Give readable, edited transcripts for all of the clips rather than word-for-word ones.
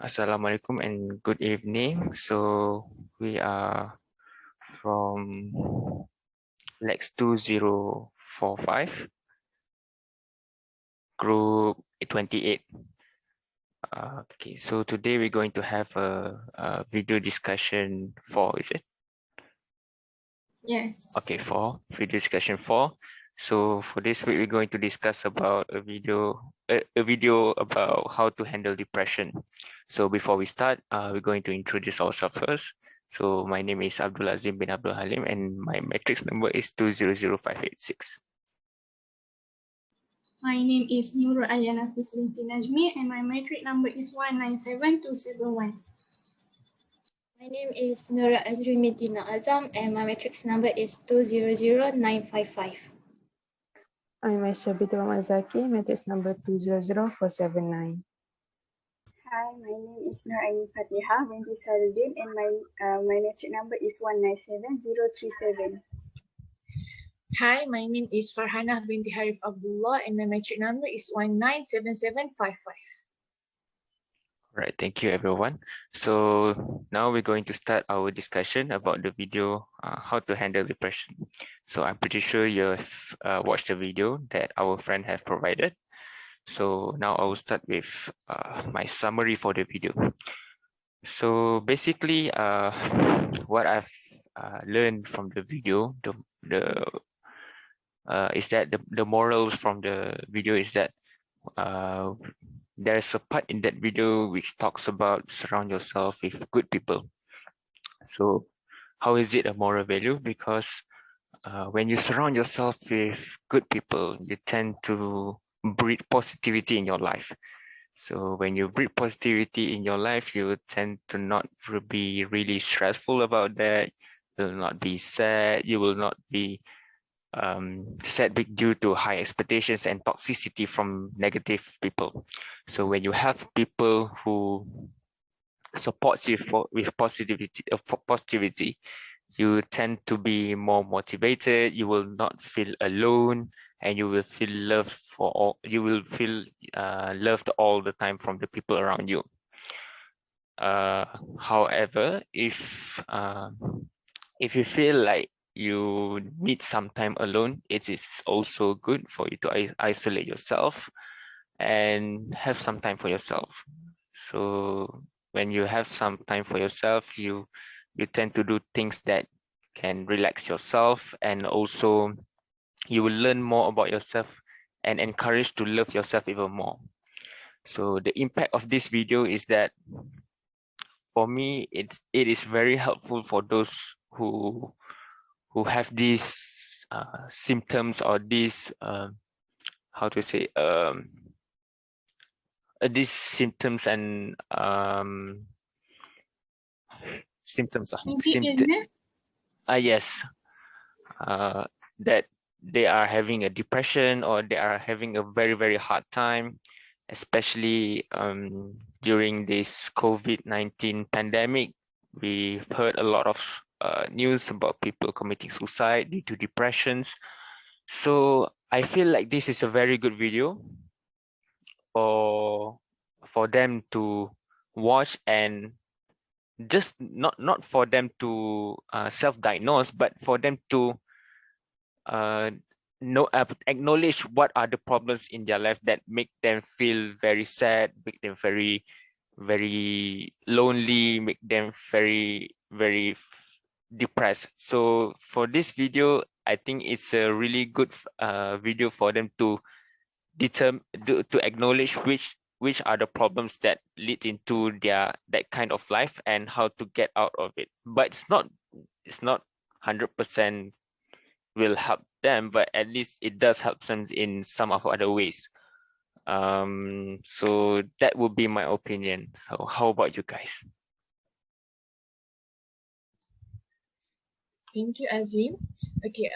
Assalamualaikum and good evening. So we are from LAX2045, group 28. Okay, so today we're going to have a video discussion 4, is it? Yes. Okay, 4, video discussion 4. So for this week, we're going to discuss about a video about how to handle depression. So before we start, we're going to introduce ourselves first. So my name is Abdul Azim bin Abdul Halim and my matrix number is 200586. My name is Nurul Ayana binti Najmi and my matric number is 197271. My name is Nura Azri Medina Azam and my matrix number is 200955. I'm Aisha Binti Zaki, matrix number 200479. Hi, my name is Nur Aini Fatiha binti Sarudin and my matric number is 197037. Hi, my name is Farhana binti Harif Abdullah and my matric number is 197755. Right, thank you everyone. So now we're going to start our discussion about the video, how to handle depression. So I'm pretty sure you've watched the video that our friend has provided. So now I will start with my summary for the video. So basically, what I've learned from the video, is that the morals from the video is that there's a part in that video which talks about surround yourself with good people. So how is it a moral value? Because when you surround yourself with good people, you tend to breed positivity in your life. So when you breed positivity in your life, you tend to not be really stressful about that. You will not be sad. You will not be sad due to high expectations and toxicity from negative people. So when you have people who supports you with positivity, you tend to be more motivated. You will not feel alone, and you will feel loved loved all the time from the people around you. However, if you feel like you need some time alone, it is also good for you to isolate yourself and have some time for yourself. So when you have some time for yourself, you tend to do things that can relax yourself, and also you will learn more about yourself and encourage to love yourself even more. So the impact of this video is that for me, it is very helpful for those who have these symptoms or these how to say these symptoms and symptoms yes, that they are having a depression or they are having a very hard time, especially during this COVID-19 pandemic. We've heard a lot of news about people committing suicide due to depressions. So I feel like this is a very good video for them to watch, and just not for them to self-diagnose, but for them to acknowledge what are the problems in their life that make them feel very sad, make them very lonely, make them very depressed. So for this video, I think it's a really good video for them to acknowledge which are the problems that lead into that kind of life and how to get out of it. But it's not 100% will help them, but at least it does help them in some of other ways. So that would be my opinion. So how about you guys? Thank you, Azim. Okay,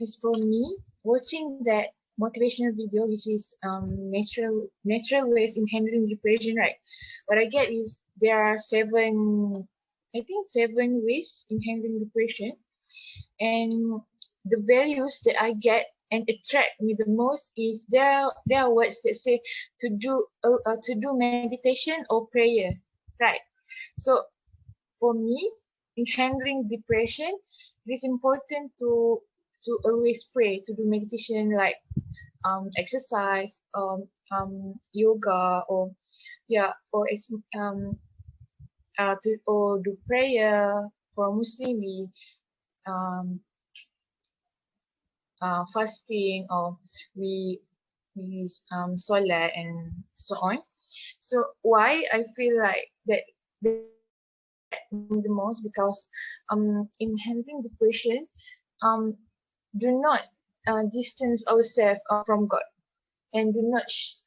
as for me, watching that motivational video, which is natural ways in handling depression, right? What I get is there are 7 ways in handling depression, and the values that I get and attract me the most is there are words that say to do meditation or prayer, right? So for me, in handling depression, it is important to always pray, to do meditation like exercise, yoga, or yeah, or do prayer. For Muslim, we um, fasting, or we salat and so on. So why I feel like that the most, because in handling depression, um do not distance ourselves from God, and do not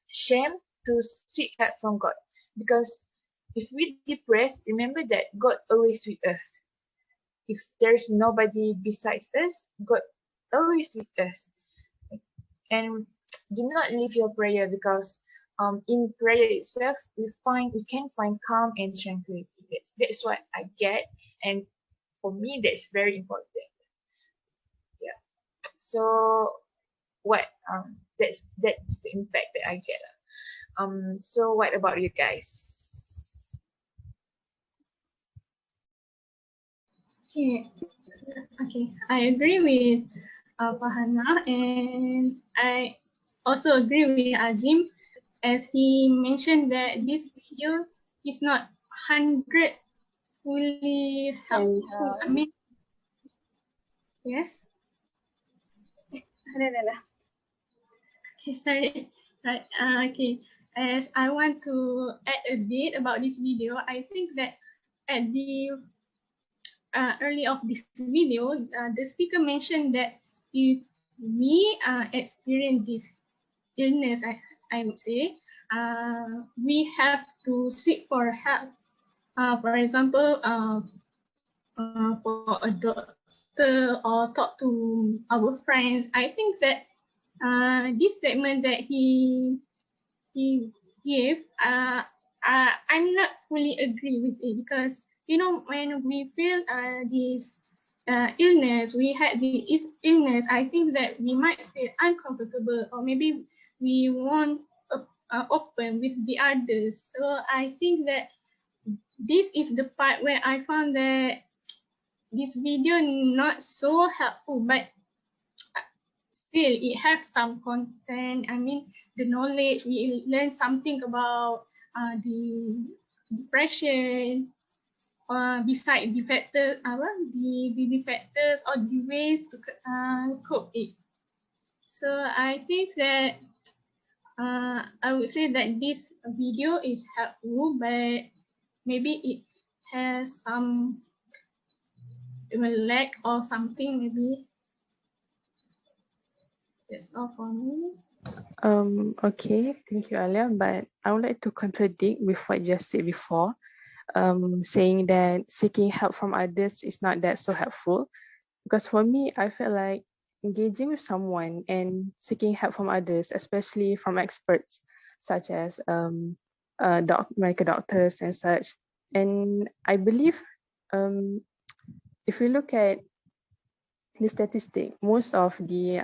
shame to seek help from God, because if we depressed, remember that God always with us. If there's nobody besides us, God always with us. And do not leave your prayer, because in prayer itself we can find calm and tranquility. That's what I get, and for me that's very important. Yeah. So what that's the impact that I get. So what about you guys? Okay, okay. I agree with Fahana, and I also agree with Azim, as he mentioned that this video is not 100 fully helpful. I mean, yes. Okay, sorry. Right. Okay. As I want to add a bit about this video, I think that at the early of this video, the speaker mentioned that if we experience this illness, I would say, we have to seek for help. For example, for a doctor or talk to our friends. I think that this statement that he gave, I'm not fully agree with it, because you know, when we feel this illness, we had this illness, I think that we might feel uncomfortable, or maybe we won't open with the others. So I think that this is the part where I found that this video not so helpful, but still it has some content. I mean, the knowledge, we learn something about the depression, beside the factor, the factors or the ways to cope it. So I think that I would say that this video is helpful, but maybe it has some lack or something. Maybe that's all for me. Okay, thank you, Alia. But I would like to contradict with what you just said before, saying that seeking help from others is not that so helpful. Because for me, I feel like engaging with someone and seeking help from others, especially from experts such as medical doctors and such. And I believe if we look at the statistic, most of the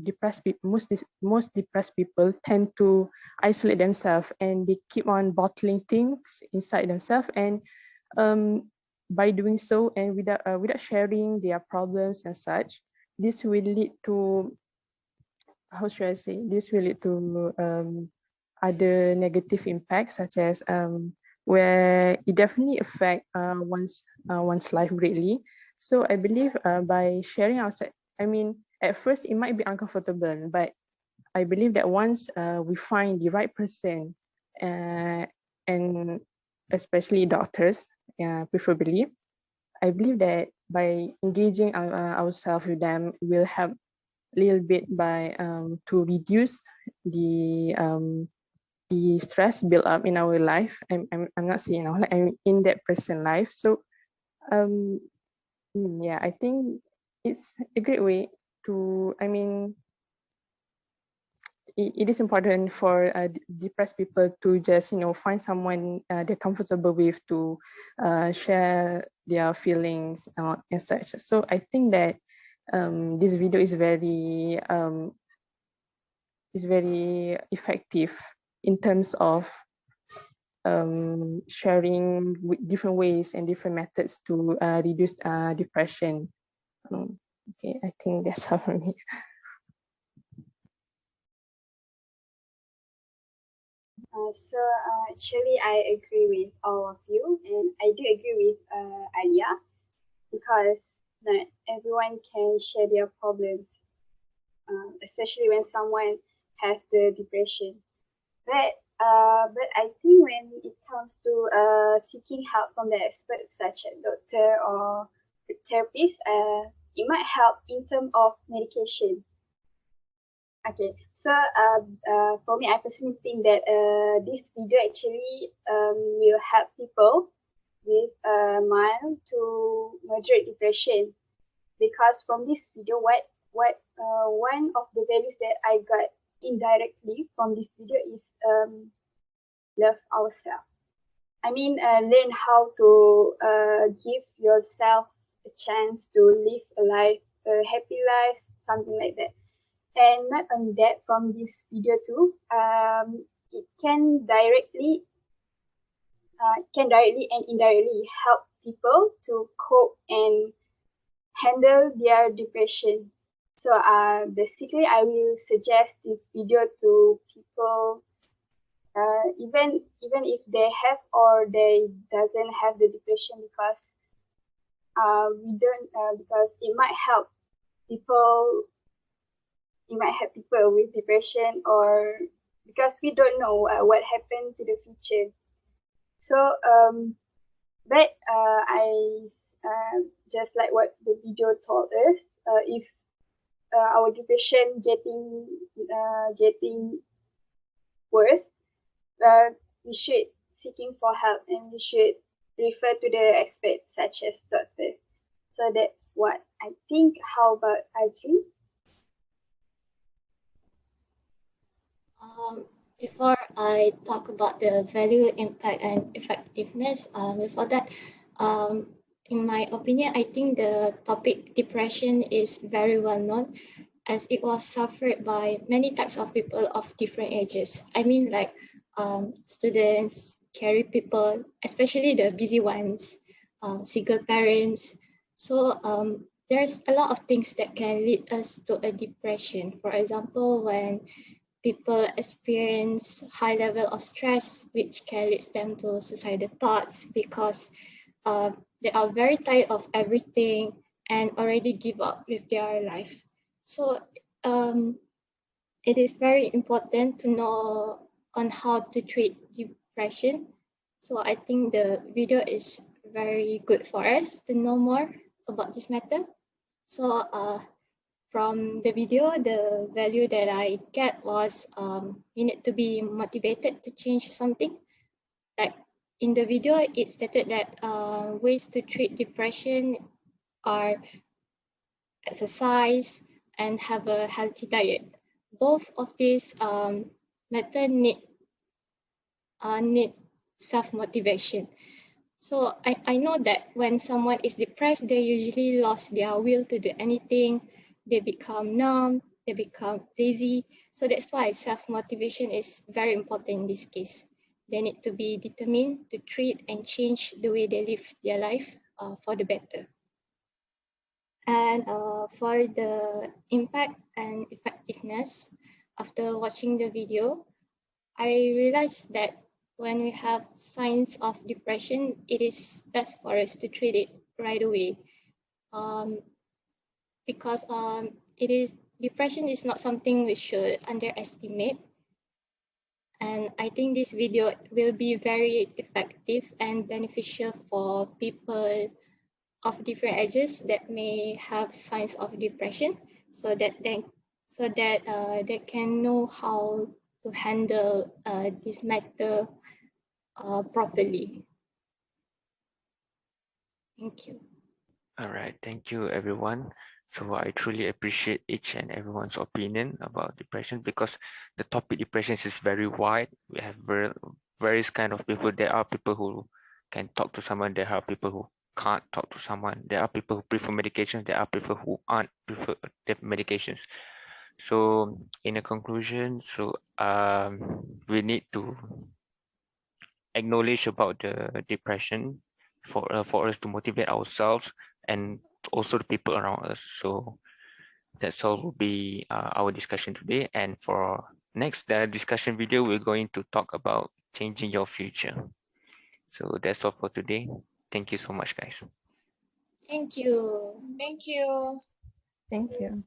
depressed people, most depressed people tend to isolate themselves, and they keep on bottling things inside themselves, and by doing so and without sharing their problems and such, this will lead to, how should I say, this will lead to other negative impacts, such as where it definitely affect one's life greatly. So I believe by sharing outside, I mean, at first it might be uncomfortable, but I believe that once we find the right person, and especially doctors, preferably, I believe that by engaging ourselves with them will help a little bit by to reduce the stress built up in our life. I'm not saying like I'm in that person life. So yeah, I think it's a great way to, I mean, it is important for depressed people to just, you know, find someone they're comfortable with to share their feelings and such. So I think that this video is very is very effective in terms of sharing different ways and different methods to reduce depression. Okay, I think that's all for me. Actually, I agree with all of you, and I do agree with Alia, because not everyone can share their problems, especially when someone has the depression. But I think when it comes to seeking help from the experts such as doctor or therapist, it might help in terms of medication. Okay, so for me, I personally think that this video actually will help people with mild to moderate depression, because from this video, one of the values that I got indirectly from this video is love ourselves. I mean, learn how to give yourself a chance to live a life, a happy life, something like that. And not only that, from this video too, it can directly and indirectly help people to cope and handle their depression. So basically, I will suggest this video to people, even if they have or they doesn't have the depression, because we don't because it might help people. It might help people with depression, or because we don't know what happened to the future. So but I just like what the video told us, if our depression getting worse, we should seeking for help, and we should refer to the experts such as doctors. So that's what I think. How about Azri? Before I talk about the value, impact, and effectiveness, before that, in my opinion, I think the topic depression is very well known, as it was suffered by many types of people of different ages. I mean, like students, career people, especially the busy ones, single parents. So there's a lot of things that can lead us to a depression. For example, when people experience high level of stress, which can lead them to suicidal thoughts, because they are very tired of everything and already give up with their life. So it is very important to know on how to treat depression. So I think the video is very good for us to know more about this matter. So from the video, the value that I get was you need to be motivated to change something. Like in the video, it stated that ways to treat depression are exercise and have a healthy diet. Both of these methods need self-motivation. So I know that when someone is depressed, they usually lost their will to do anything. They become numb, they become lazy. So that's why self-motivation is very important in this case. They need to be determined to treat and change the way they live their life for the better. And for the impact and effectiveness, after watching the video, I realized that when we have signs of depression, it is best for us to treat it right away, because depression is not something we should underestimate. And I think this video will be very effective and beneficial for people of different ages that may have signs of depression, so that they can know how to handle this matter properly. Thank you. All right, thank you everyone. So I truly appreciate each and everyone's opinion about depression, because the topic depression is very wide. We have various kind of people. There are people who can talk to someone. There are people who can't talk to someone. There are people who prefer medication. There are people who aren't prefer the medications. So in a conclusion, we need to acknowledge about the depression for us to motivate ourselves and also the people around us. So that's all will be our discussion today. And for next discussion video, we're going to talk about changing your future. So that's all for today. Thank you so much, guys. Thank you. Thank you. Thank you.